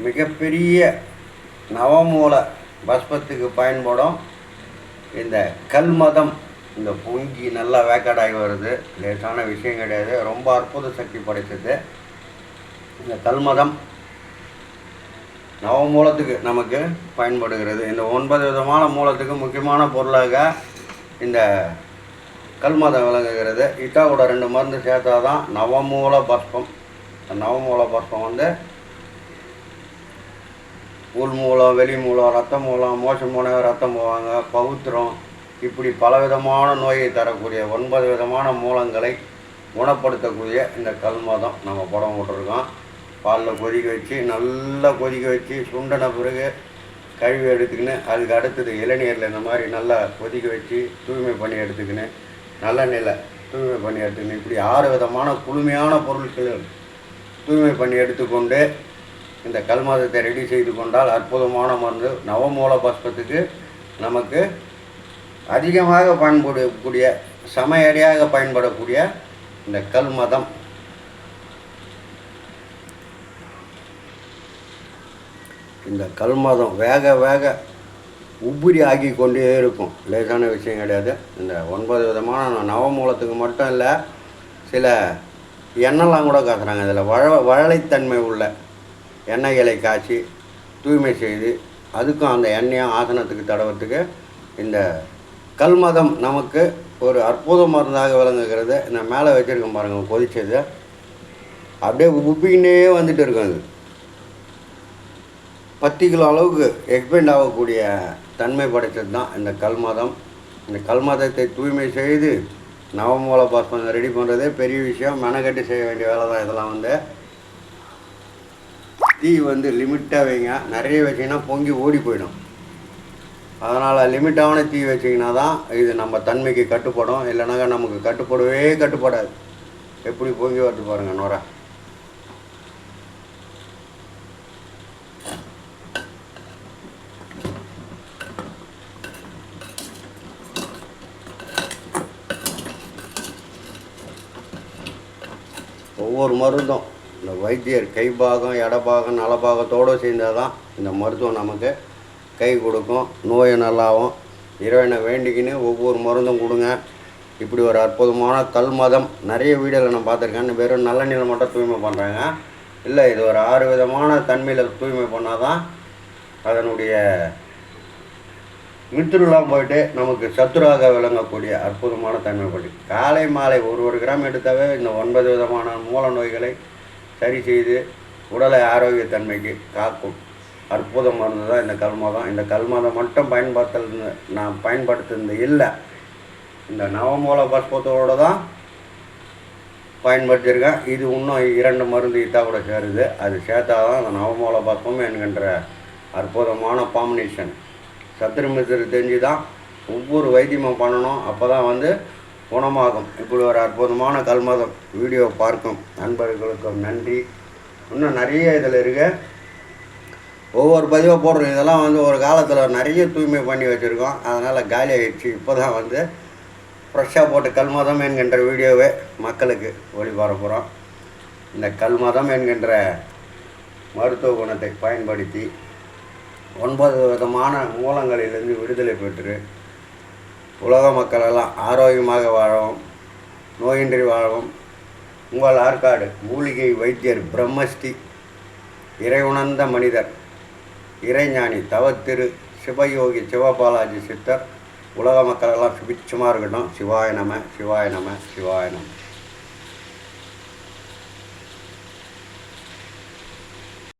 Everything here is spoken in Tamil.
மிகப்பெரிய நவமூல பஸ்பத்துக்கு பயன்படும் இந்த கல்மதம். இந்த பொங்கி நல்லா வேக்காடாகி வருது, லேசான விஷயம் கிடையாது, ரொம்ப அற்புத சக்தி படைத்தது இந்த கல்மதம். நவமூலத்துக்கு நமக்கு பயன்படுகிறது. இந்த 9 விதமான மூலத்துக்கு முக்கியமான பொருளாக இந்த கல்மதம் விளங்குகிறது. இட்டா கூட 2 மருந்து சேர்த்தா தான் நவமூல பஸ்பம். நவமூல பஸ்பம் உள்மூலம், வெளிமூலம், ரத்த மூலம், மோச மூலம், ரத்தம் போவாங்க, பவுத்திரம், இப்படி பலவிதமான நோயை தரக்கூடிய 9 விதமான மூலங்களை குணப்படுத்தக்கூடிய இந்த கல்மதம் நம்ம படம் போட்டிருக்கோம். பாலில் கொதிக்க வச்சு நல்லா கொதிக்க வச்சு சுண்டன பிறகு கழுவி எடுத்துக்கின்னு, அதுக்கு அடுத்தது இளநீரில் இந்த மாதிரி நல்லா கொதிக்க வச்சு தூய்மை பண்ணி எடுத்துக்கின்னு, நல்லெண்ணெயில் தூய்மை பண்ணி எடுத்துக்கின்னு, இப்படி 6 விதமான குளுமையான பொருட்கள் தூய்மை பண்ணி எடுத்துக்கொண்டு இந்த கல்மதத்தை ரெடி செய்து கொண்டால் அற்புதமான மருந்து. நவமூல பஸ்பத்துக்கு நமக்கு அதிகமாக பயன்படக்கூடிய, சமையடியாக பயன்படக்கூடிய இந்த கல்மதம். இந்த கல்மதம் வேக வேக உபரி ஆகி கொண்டே இருக்கும், லேசான விஷயம் கிடையாது. இந்த 9 விதமான நவமூலத்துக்கு மட்டும் இல்லை, சில எண்ணெய்லாம் கூட காசுறாங்க. இதில் வழலைத்தன்மை உள்ள எண்ணெய்களை காய்ச்சி தூய்மை செய்து அதுக்கும் அந்த எண்ணெயும் ஆசனத்துக்கு தடவத்துக்கு இந்த கல்மதம் நமக்கு ஒரு அற்புத மருந்தாக விளங்குகிறது. இந்த மேலே வச்சுருக்கோம் பாருங்கள், கொதிச்சது அப்படியே உப்பிக்கின்னே வந்துட்டு இருக்கும். அது 10 கிலோ அளவுக்கு எக்ஸ்பெண்ட் ஆகக்கூடிய தன்மை படைத்தது தான் இந்த கல்மதம். இந்த கல்மதத்தை தூய்மை செய்து நவமூல பாஸ்பம் ரெடி பண்ணுறதே பெரிய விஷயம், மெனக்கட்டி செய்ய வேண்டிய வேலை தான். இதெல்லாம் தீ லிமிட்டாக வைங்க. நிறைய வச்சிங்கன்னா பொங்கி ஓடி போயிடும். அதனால் லிமிட்டான தீ வச்சிங்கன்னா தான் இது நம்ம தன்மைக்கு கட்டுப்படும். இல்லைனாக்கா நமக்கு கட்டுப்படாது. எப்படி பொங்கி வருது பாருங்கள் நுரை. ஒவ்வொரு மருந்தும் இந்த வைத்தியர் கைபாகம், இடபாகம், நலபாகத்தோடு சேர்ந்தால் தான் இந்த மருத்துவம் நமக்கு கை கொடுக்கும், நோயை நல்லாவும். இறைவனை வேண்டிக்கின்னு ஒவ்வொரு மருந்தும் கொடுங்க. இப்படி ஒரு அற்புதமான கல்மதம் நிறைய வீடியோவில் நான் பார்த்துருக்கேன். வெறும் நல்லெண்ணெயில் மட்டும் தூய்மை பண்ணுறாங்க. இல்லை, இது ஒரு 6 விதமான தன்மையில் தூய்மை பண்ணால் தான் அதனுடைய மித்துருலாம் போயிட்டு நமக்கு சத்துராக விளங்கக்கூடிய அற்புதமான தன்மைப்படி. காலை மாலை ஒரு கிராம் எடுத்தாவே இந்த 9 விதமான மூல நோய்களை சரி செய்து உடலை ஆரோக்கியத்தன்மைக்கு காக்கும் அற்புத மருந்து தான் இந்த கல்மதம். இந்த கல்மதம் மட்டும் நான் பயன்படுத்துனது இல்லை, இந்த நவமூல பஸ்பத்தோடு தான் பயன்படுத்தியிருக்கேன். இது இன்னும் 2 மருந்து இத்தா கூட சேருது. அது சேர்த்தா தான் அந்த நவமூல பஸ்பம் என்கின்ற அற்புதமான காம்பினேஷன். சத்துருமித்திரு தெரிஞ்சு தான் ஒவ்வொரு வைத்தியமும் பண்ணணும், அப்போ தான் குணமாகும். இப்படி ஒரு அற்புதமான கல்மதம் வீடியோ பார்க்கும் நண்பர்களுக்கும் நன்றி. இன்னும் நிறைய இதில் இருக்க ஒவ்வொரு பதிவாக போடுறோம். இதெல்லாம் ஒரு காலத்தில் நிறைய தூய்மை பண்ணி வச்சுருக்கோம், அதனால் காலி ஆகிடுச்சு. இப்போ தான் ஃப்ரெஷ்ஷாக போட்டு கல்மதம் என்கின்ற வீடியோவை மக்களுக்கு ஒளிபரப்புகிறோம். இந்த கல்மதம் என்கின்ற மருத்துவ குணத்தை பயன்படுத்தி 9 விதமான மூலங்களிலிருந்து விடுதலை பெற்று உலக மக்களெல்லாம் ஆரோக்கியமாக வாழவும், நோயின்றி வாழவும் உங்கள் ஆற்காடு மூலிகை வைத்தியர் பிரம்மஸ்ரீ இறையுணர்ந்த மனிதர் இறைஞானி தவத்திரு சிவயோகி சிவபாலாஜி சித்தர் உலக மக்களெல்லாம் சுபிட்சமாக இருக்கட்டும். சிவாய நம, சிவாய நம, சிவாய நம.